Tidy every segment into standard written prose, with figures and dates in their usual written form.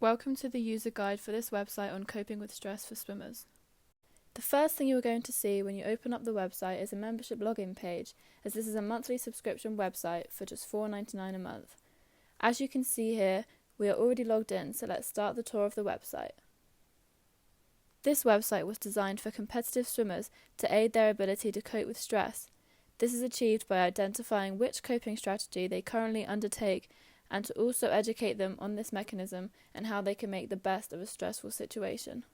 Welcome to the user guide for this website on coping with stress for swimmers. The first thing you are going to see when you open up the website is a membership login page, as this is a monthly subscription website for just $4.99 a month. As you can see here, we are already logged in, so let's start the tour of the website. This website was designed for competitive swimmers to aid their ability to cope with stress. This is achieved by identifying which coping strategy they currently undertake and to also educate them on this mechanism and how they can make the best of a stressful situation.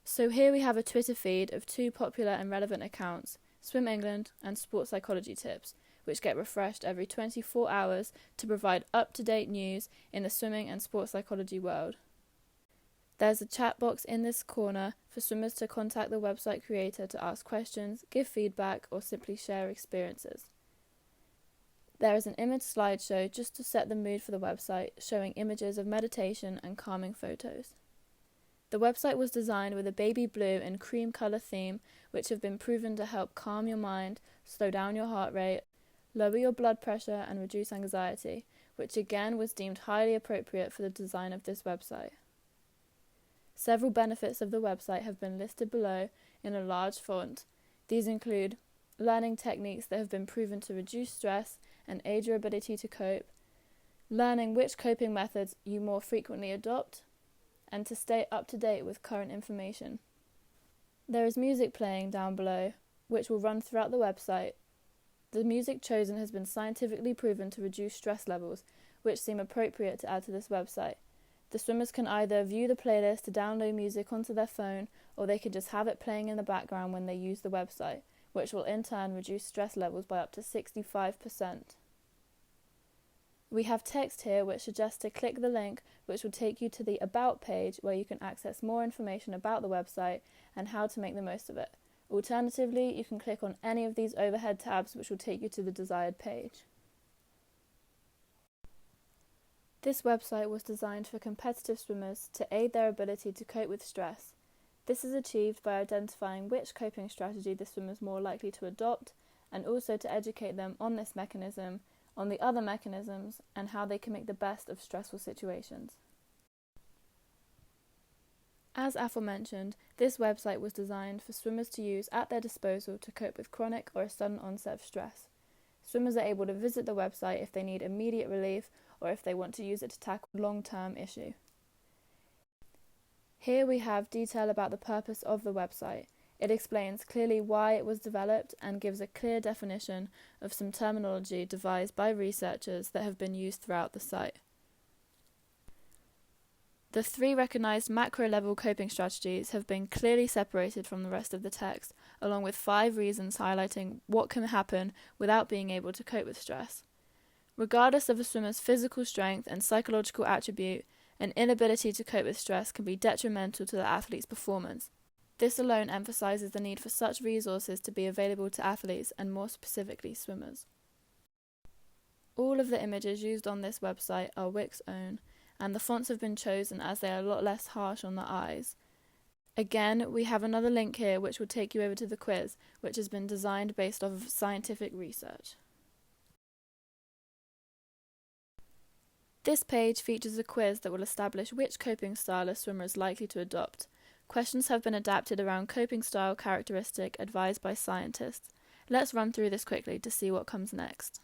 So here we have a Twitter feed of two popular and relevant accounts, Swim England and Sports Psychology Tips, which get refreshed every 24 hours to provide up-to-date news in the swimming and sports psychology world. There's a chat box in this corner for swimmers to contact the website creator to ask questions, give feedback, or simply share experiences. There is an image slideshow just to set the mood for the website, showing images of meditation and calming photos. The website was designed with a baby blue and cream colour theme, which have been proven to help calm your mind, slow down your heart rate, lower your blood pressure and reduce anxiety, which again was deemed highly appropriate for the design of this website. Several benefits of the website have been listed below in a large font. These include learning techniques that have been proven to reduce stress and aid your ability to cope, learning which coping methods you more frequently adopt, and to stay up to date with current information. There is music playing down below, which will run throughout the website. The music chosen has been scientifically proven to reduce stress levels, which seem appropriate to add to this website. The swimmers can either view the playlist to download music onto their phone, or they can just have it playing in the background when they use the website, which will in turn reduce stress levels by up to 65%. We have text here which suggests to click the link, which will take you to the About page where you can access more information about the website and how to make the most of it. Alternatively, you can click on any of these overhead tabs which will take you to the desired page. This website was designed for competitive swimmers to aid their ability to cope with stress. This is achieved by identifying which coping strategy the swimmer is more likely to adopt, and also to educate them on this mechanism, on the other mechanisms, and how they can make the best of stressful situations. As aforementioned, this website was designed for swimmers to use at their disposal to cope with chronic or a sudden onset of stress. Swimmers are able to visit the website if they need immediate relief or if they want to use it to tackle a long-term issue. Here we have detail about the purpose of the website. It explains clearly why it was developed and gives a clear definition of some terminology devised by researchers that have been used throughout the site. The 3 recognized macro-level coping strategies have been clearly separated from the rest of the text, along with 5 reasons highlighting what can happen without being able to cope with stress. Regardless of a swimmer's physical strength and psychological attribute, an inability to cope with stress can be detrimental to the athlete's performance. This alone emphasizes the need for such resources to be available to athletes and more specifically swimmers. All of the images used on this website are Wix own, and the fonts have been chosen as they are a lot less harsh on the eyes. Again, we have another link here which will take you over to the quiz, which has been designed based off of scientific research. This page features a quiz that will establish which coping style a swimmer is likely to adopt. Questions have been adapted around coping style characteristic advised by scientists. Let's run through this quickly to see what comes next.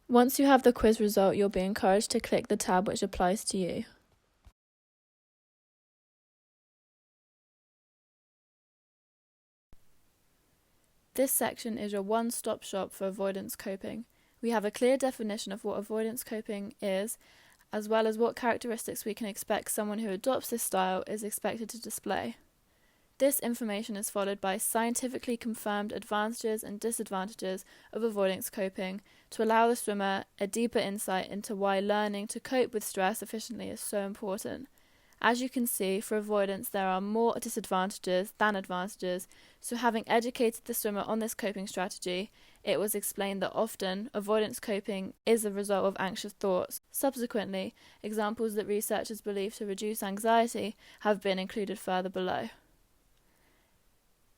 Once you have the quiz result, you'll be encouraged to click the tab which applies to you. This section is your one-stop shop for avoidance coping. We have a clear definition of what avoidance coping is, as well as what characteristics we can expect someone who adopts this style is expected to display. This information is followed by scientifically confirmed advantages and disadvantages of avoidance coping to allow the swimmer a deeper insight into why learning to cope with stress efficiently is so important. As you can see, for avoidance there are more disadvantages than advantages, so having educated the swimmer on this coping strategy, it was explained that often avoidance coping is a result of anxious thoughts. Subsequently, examples that researchers believe to reduce anxiety have been included further below.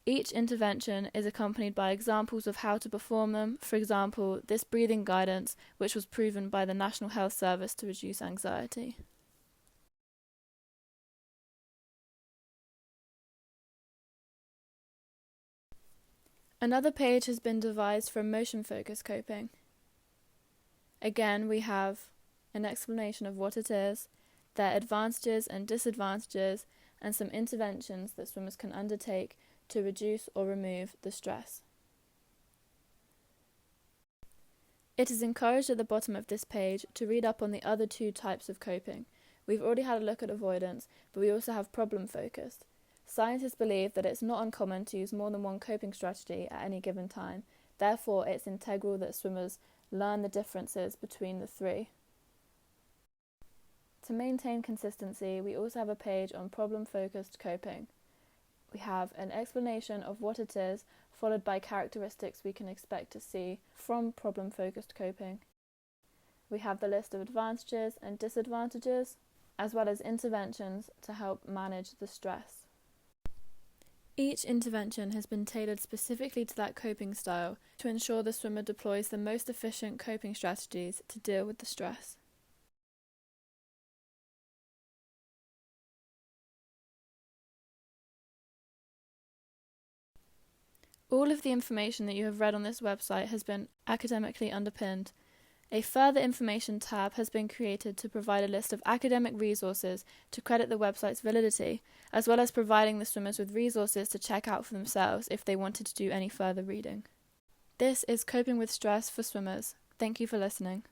Each intervention is accompanied by examples of how to perform them, for example, this breathing guidance, which was proven by the National Health Service to reduce anxiety. Another page has been devised for emotion-focused coping. Again, we have an explanation of what it is, their advantages and disadvantages, and some interventions that swimmers can undertake to reduce or remove the stress. It is encouraged at the bottom of this page to read up on the other two types of coping. We've already had a look at avoidance, but we also have problem-focused. Scientists believe that it's not uncommon to use more than one coping strategy at any given time. Therefore, it's integral that swimmers learn the differences between the three. To maintain consistency, we also have a page on problem-focused coping. We have an explanation of what it is, followed by characteristics we can expect to see from problem-focused coping. We have the list of advantages and disadvantages, as well as interventions to help manage the stress. Each intervention has been tailored specifically to that coping style to ensure the swimmer deploys the most efficient coping strategies to deal with the stress. All of the information that you have read on this website has been academically underpinned. A further information tab has been created to provide a list of academic resources to credit the website's validity, as well as providing the swimmers with resources to check out for themselves if they wanted to do any further reading. This is Coping with Stress for Swimmers. Thank you for listening.